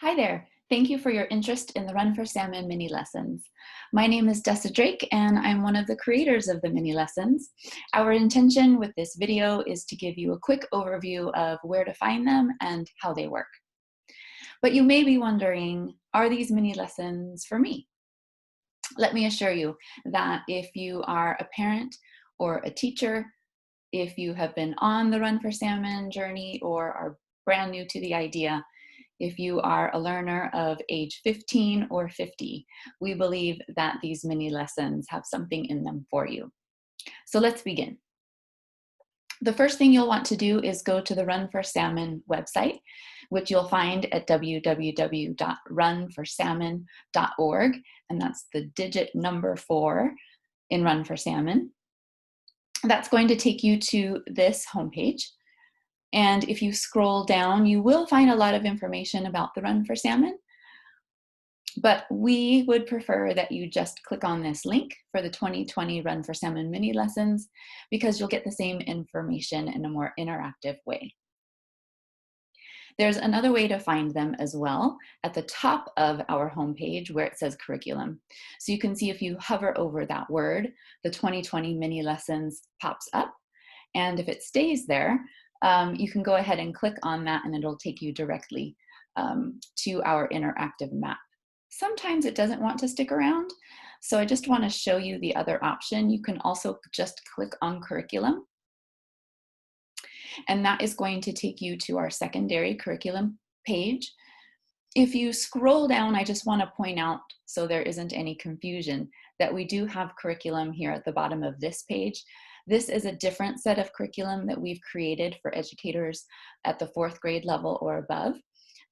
Hi there. Thank you for your interest in the Run4Salmon Mini-Lessons. My name is Dessa Drake and I'm one of the creators of the Mini-Lessons. Our intention with this video is to give you a quick overview of where to find them and how they work. But you may be wondering, are these Mini-Lessons for me? Let me assure you that if you are a parent or a teacher, if you have been on the Run4Salmon journey or are brand new to the idea, if you are a learner of age 15 or 50, we believe that these mini lessons have something in them for you. So let's begin. The first thing you'll want to do is go to the Run4Salmon website, which you'll find at www.run4salmon.org, and that's the digit number 4 in Run4Salmon. That's going to take you to this homepage. And if you scroll down, you will find a lot of information about the Run4Salmon, but we would prefer that you just click on this link for the 2020 Run4Salmon mini lessons because you'll get the same information in a more interactive way. There's another way to find them as well at the top of our homepage where it says curriculum. So you can see if you hover over that word, the 2020 mini lessons pops up. And if it stays there, you can go ahead and click on that and it'll take you directly to our interactive map. Sometimes it doesn't want to stick around, so I just want to show you the other option. You can also just click on curriculum, and that is going to take you to our secondary curriculum page. If you scroll down, I just want to point out, so there isn't any confusion, that we do have curriculum here at the bottom of this page. This is a different set of curriculum that we've created for educators at the 4th grade level or above.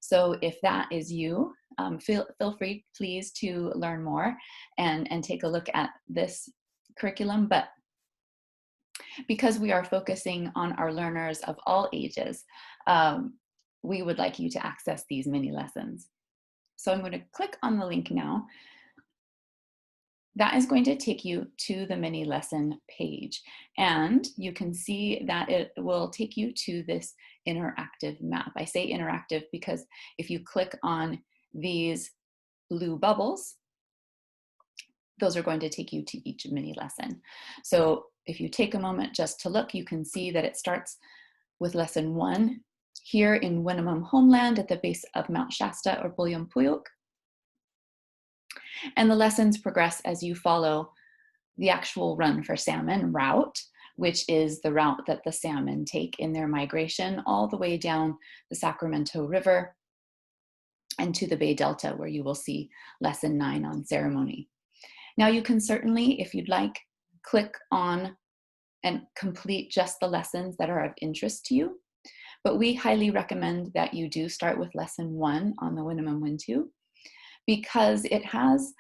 So if that is you, feel free, please, to learn more and take a look at this curriculum. But because we are focusing on our learners of all ages, we would like you to access these mini lessons. So I'm going to click on the link now. That is going to take you to the mini lesson page, and you can see that it will take you to this interactive map. I say interactive because if you click on these blue bubbles, those are going to take you to each mini lesson. So if you take a moment just to look, you can see that it starts with lesson 1 here in Winnemem homeland at the base of Mount Shasta or Buliyum Puyuuk. And the lessons progress as you follow the actual Run4Salmon route, which is the route that the salmon take in their migration all the way down the Sacramento River and to the Bay-Delta, where you will see lesson 9 on ceremony. Now you can certainly, if you'd like, click on and complete just the lessons that are of interest to you. But we highly recommend that you do start with lesson 1 on the Winnemem Wintu, because it has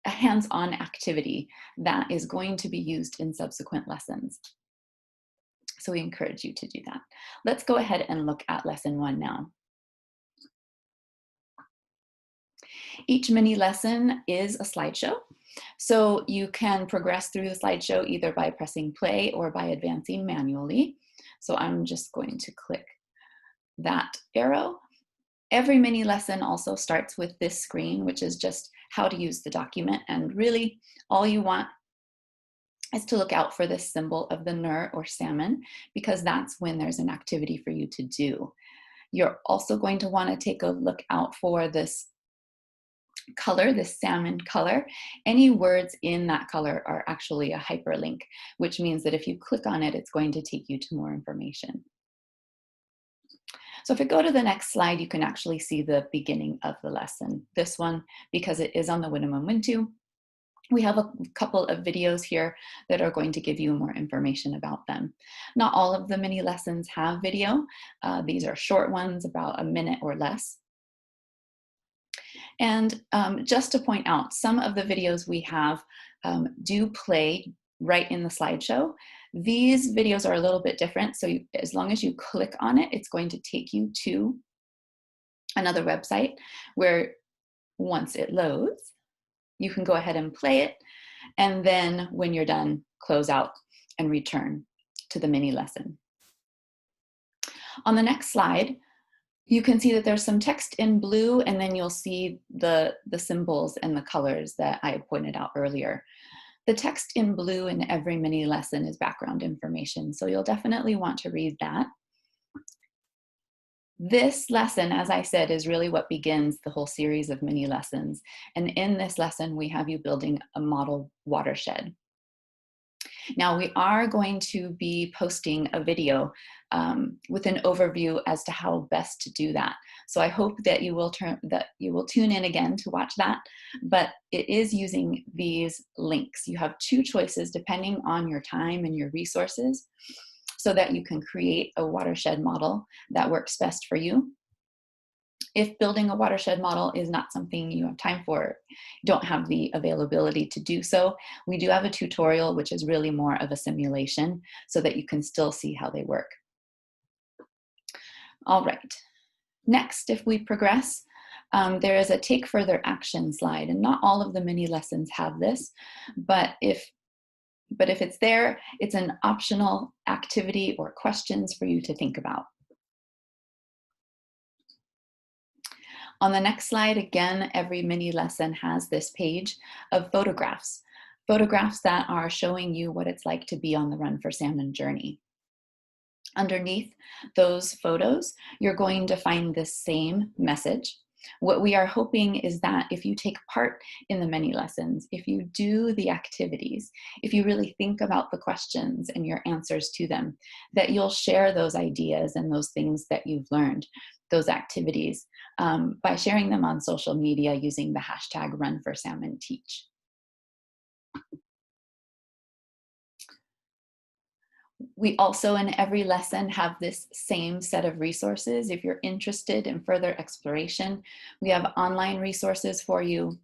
a hands-on activity that is going to be used in subsequent lessons. So we encourage you to do that. Let's go ahead and look at lesson 1 now. Each mini lesson is a slideshow. So you can progress through the slideshow either by pressing play or by advancing manually. So I'm just going to click that arrow. Every mini lesson also starts with this screen, which is just how to use the document. And really all you want is to look out for this symbol of the nurse or salmon, because that's when there's an activity for you to do. You're also going to want to take a look out for this color, this salmon color. Any words in that color are actually a hyperlink, which means that if you click on it, it's going to take you to more information. So if we go to the next slide, you can actually see the beginning of the lesson. This one, because it is on the Winnemem Wintu, we have a couple of videos here that are going to give you more information about them. Not all of the mini lessons have video. These are short ones, about a minute or less. And just to point out, some of the videos we have do play right in the slideshow. These videos are a little bit different, so as long as you click on it, it's going to take you to another website where once it loads, you can go ahead and play it, and then when you're done, close out and return to the mini lesson. On the next slide, You can see that there's some text in blue, and then you'll see the symbols and the colors that I pointed out earlier. The text in blue in every mini lesson is background information, so you'll definitely want to read that. This lesson, as I said, is really what begins the whole series of mini lessons. And in this lesson, we have you building a model watershed. Now, we are going to be posting a video with an overview as to how best to do that. So I hope that you will tune in again to watch that, but it is using these links. You have two choices depending on your time and your resources so that you can create a watershed model that works best for you. If building a watershed model is not something you have time for, don't have the availability to do so, we do have a tutorial which is really more of a simulation so that you can still see how they work. All right, next, if we progress, there is a take further action slide, and not all of the mini lessons have this, but if it's there, it's an optional activity or questions for you to think about. On the next slide, again, every mini lesson has this page of photographs that are showing you what it's like to be on the Run4Salmon journey. Underneath those photos, you're going to find the same message. What we are hoping is that if you take part in the mini lessons, if you do the activities, if you really think about the questions and your answers to them, that you'll share those ideas and those things that you've learned, those activities, by sharing them on social media using the hashtag Run4Salmon-TEACH. We also, in every lesson, have this same set of resources. If you're interested in further exploration, we have online resources for you,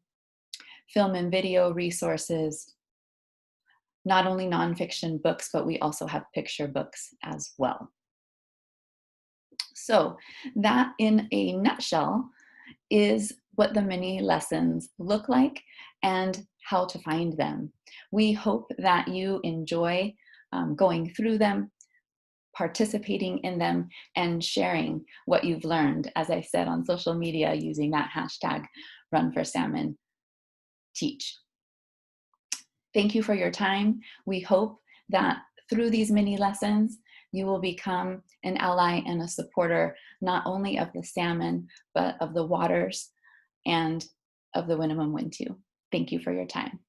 film and video resources, not only nonfiction books, but we also have picture books as well. So that, in a nutshell, is what the mini lessons look like and how to find them. We hope that you enjoy going through them, participating in them, and sharing what you've learned, as I said, on social media using that hashtag Run4Salmon-TEACH. Thank you for your time. We hope that through these mini lessons, you will become an ally and a supporter, not only of the salmon, but of the waters and of the Winnemem Wintu. Thank you for your time.